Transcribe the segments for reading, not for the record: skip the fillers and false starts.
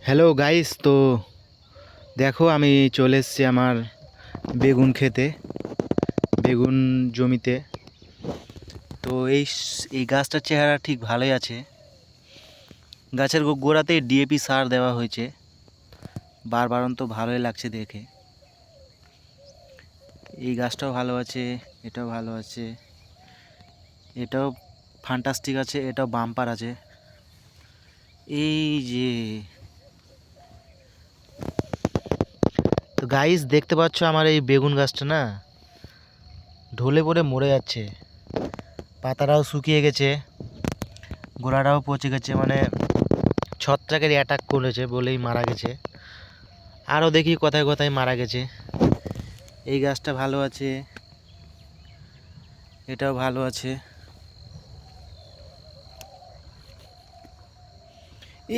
Hello guys, তো দেখো আমি চলে এসেছি আমার বেগুন খেতে, বেগুন জমিতে। তো এই গাছটার চেহারা ঠিক ভালোই আছে। গাছের গোড়াতে ডিএপি সার দেওয়া হয়েছে, বারবারন তো ভালোই লাগছে দেখে। এই গাছটাও ভালো আছে, এটাও ভালো আছে, এটাও ফ্যান্টাস্টিক আছে, এটাও বাম্পার আছে। এই যে তো গাইস দেখতে পাচ্ছ আমার এই বেগুন গাছটা না ঢলে পড়ে মরে যাচ্ছে, পাতাটাও শুকিয়ে গেছে, গোড়াটাও পচে গেছে, মানে ছত্রাকের অ্যাটাক করেছে বলেই মারা গেছে। আরও দেখি কোথায় কোথায় মারা গেছে। এই গাছটা ভালো আছে, এটাও ভালো আছে।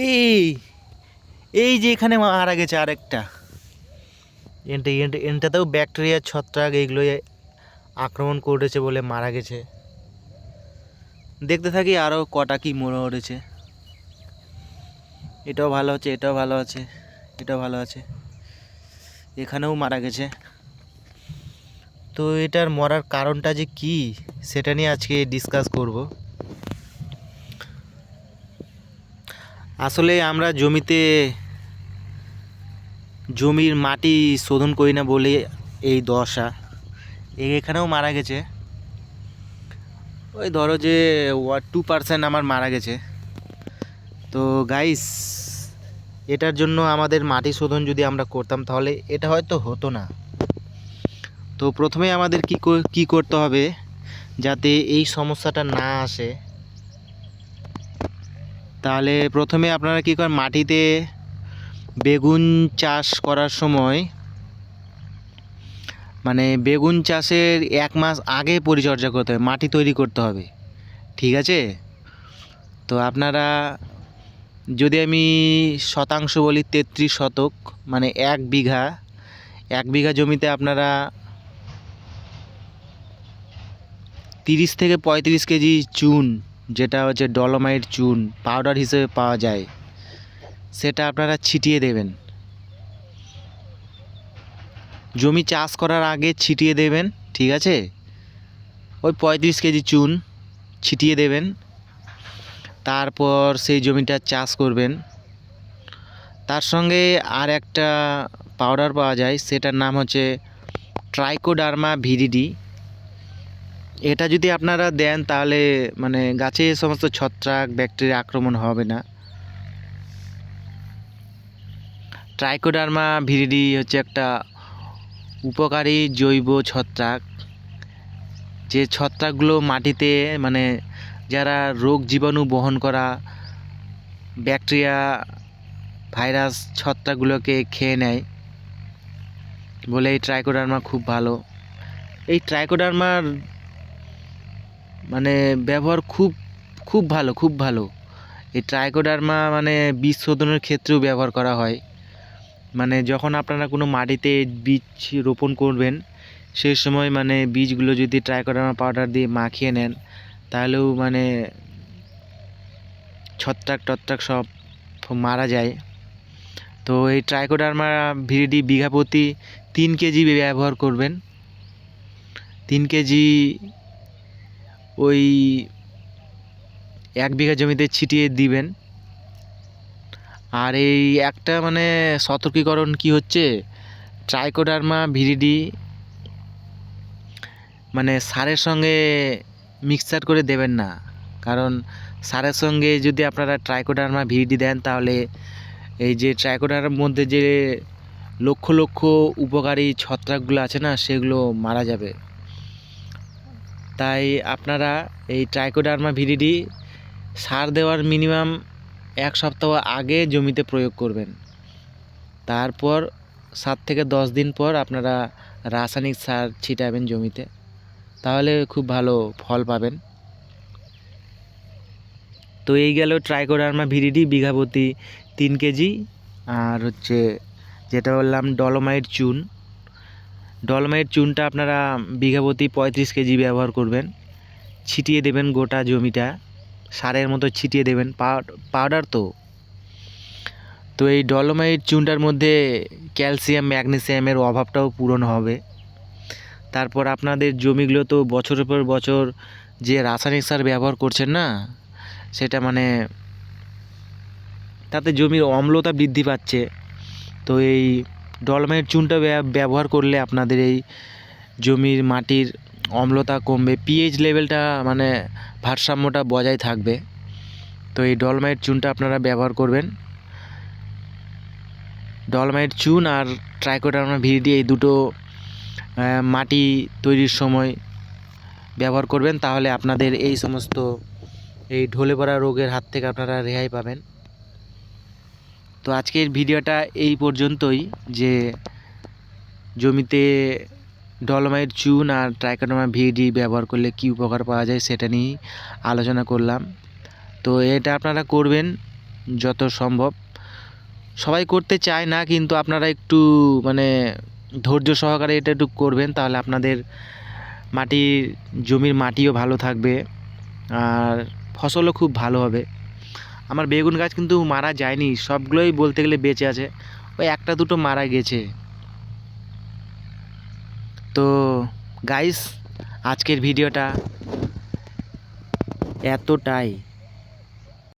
এই এই যে এখানে মারা গেছে আরেকটা, এনটাতেও ব্যাকটেরিয়া ছত্রাক এইগুলো আক্রমণ করেছে বলে মারা গেছে। দেখতে থাকি আরও কটা কি মরে উঠেছে। এটাও ভালো আছে, এটাও ভালো আছে, এটাও ভালো আছে, এখানেও মারা গেছে। তো এটার মরার কারণটা যে কি সেটা নিয়ে আজকে ডিসকাস করব। আসলে আমরা জমির মাটি শোধন করি না বলে এই দশা। এখানেও মারা গেছে, ওই ধরো যে 2% আমার মারা গেছে। তো গাইস, এটার জন্য আমাদের মাটি শোধন যদি আমরা করতাম তাহলে এটা হয়তো হতো না। তো প্রথমে আমাদের কি করতে হবে যাতে এই সমস্যাটা না আসে। তাহলে প্রথমে আপনারা কী করেন, মাটিতে বেগুন চাষ করার সময় মানে বেগুন চাষের 1 মাস আগে পরিচর্যা করতে হবে, মাটি তৈরি করতে হবে, ঠিক আছে? তো আপনারা, যদি আমি শতাংশ বলি 33 শতক, মানে 1 বিঘা জমিতে আপনারা 30 থেকে 35 কেজি চুন, যেটা হচ্ছে ডলোমাইট চুন পাউডার হিসেবে পাওয়া যায়, সেটা আপনারা ছিটিয়ে দেবেন। জমি চাষ করার আগে ছিটিয়ে দেবেন, ঠিক আছে? ওই 35 কেজি চুন ছিটিয়ে দেবেন। তারপর সেই জমিটা চাষ করবেন। তার সঙ্গে আর একটা পাউডার পাওয়া যায়, সেটার নাম হচ্ছে ট্রাইকোডার্মা ভিরিডি। এটা যদি আপনারা দেন তাহলে মানে গাছে সমস্ত ছত্রাক ব্যাকটেরিয়া আক্রমণ হবে না। ট্রাইকোডার্মা ভিরিডি হচ্ছে একটা উপকারী জৈব ছত্রাক, যে ছত্রাকগুলো মাটিতে মানে যারা রোগ জীবাণু বহন করা ব্যাকটেরিয়া ভাইরাস ছত্রাকগুলোকে খেয়ে নেয় বলে এই ট্রাইকোডার্মা খুব ভালো। এই ট্রাইকোডার্মার মানে ব্যবহার খুব খুব ভালো, খুব ভালো। এই ট্রাইকোডার্মা মানে বীজ শোধনের ক্ষেত্রেও ব্যবহার করা হয়। মানে যখন আপনারা কোনো মাটিতে বীজ রোপণ করবেন সেই সময় মানে বীজগুলো যদি ট্রাইকোডার্মা পাউডার দিয়ে মাখিয়ে নেন তাহলেও মানে ছত্রাক টত্রাক সব মারা যায়। তো এই ট্রাইকোডার্মা ভিরিডি বিঘা প্রতি 3 কেজি ব্যবহার করবেন। 3 কেজি ওই 1 বিঘা জমিতে ছিটিয়ে দিবেন। আর এই একটা মানে সতর্কীকরণ কি হচ্ছে, ট্রাইকোডার্মা ভিরিডি মানে সারের সঙ্গে মিক্সচার করে দেবেন না। কারণ সারের সঙ্গে যদি আপনারা ট্রাইকোডার্মা ভিরিডি দেন তাহলে এই যে ট্রাইকোডার্মার মধ্যে যে লক্ষ লক্ষ উপকারী ছত্রাকগুলো আছে না, সেগুলো মারা যাবে। তাই আপনারা এই ট্রাইকোডার্মা ভিরিডি সার দেওয়ার মিনিমাম 1 সপ্তাহ আগে জমিতে প্রয়োগ করবেন। তারপর 7 থেকে 10 দিন পর আপনারা রাসায়নিক সার ছিটাবেন জমিতে, তাহলে খুব ভালো ফল পাবেন। তো এই গেল ট্রাইকোডার্মা ভিরিডি বিঘা প্রতি 3 কেজি। আর হচ্ছে যেটা বললাম ডলোমাইট চুন, ডলোমাইট চুনটা আপনারা বিঘা প্রতি 35 কেজি ব্যবহার করবেন। ছিটিয়ে দেবেন গোটা জমিটা, সারের মতো ছিটিয়ে দেবেন, পাউডার তো। তো এই ডলোমাইট চুনটার মধ্যে ক্যালসিয়াম ম্যাগনেসিয়ামের অভাবটাও পূরণ হবে। তারপর আপনাদের জমিগুলো তো বছরের পর বছর যে রাসায়নিক সার ব্যবহার করছেন না, সেটা মানে তাতে জমির অম্লতা বৃদ্ধি পাচ্ছে। তো এই ডলোমাইট চুনটা ব্যবহার করলে আপনাদের এই জমির মাটির অম্লতা কমবে, পিএইচ লেভেলটা মানে ভারসাম্যটা বজায় থাকবে। তো এই ডলোমাইট চুনটা আপনারা ব্যবহার করবেন। ডলোমাইট চুন আর ট্রাইকোডার্মা ভিরিডি এই দুটো মাটি তৈরির সময় ব্যবহার করবেন, তাহলে আপনাদের এই সমস্ত এই ঢলে পড়া রোগের হাত থেকে আপনারা রেহাই পাবেন। তো আজকের ভিডিওটা এই পর্যন্তই, যে জমিতে ডলোমাইট চুন আর ট্রাইকোডার্মা ভিরিডি ব্যবহার করলে কী উপকার পাওয়া যায় সেটা নিয়েই আলোচনা করলাম। তো এটা আপনারা করবেন যত সম্ভব। সবাই করতে চায় না, কিন্তু আপনারা একটু মানে ধৈর্য সহকারে এটা একটু করবেন, তাহলে আপনাদের জমির মাটিও ভালো থাকবে আর ফসলও খুব ভালো হবে। আমার বেগুন গাছ কিন্তু মারা যায়নি, সবগুলোই বলতে গেলে বেঁচে আছে, ওই একটা দুটো মারা গেছে। তো গাইস, আজকের ভিডিওটা এতটাই।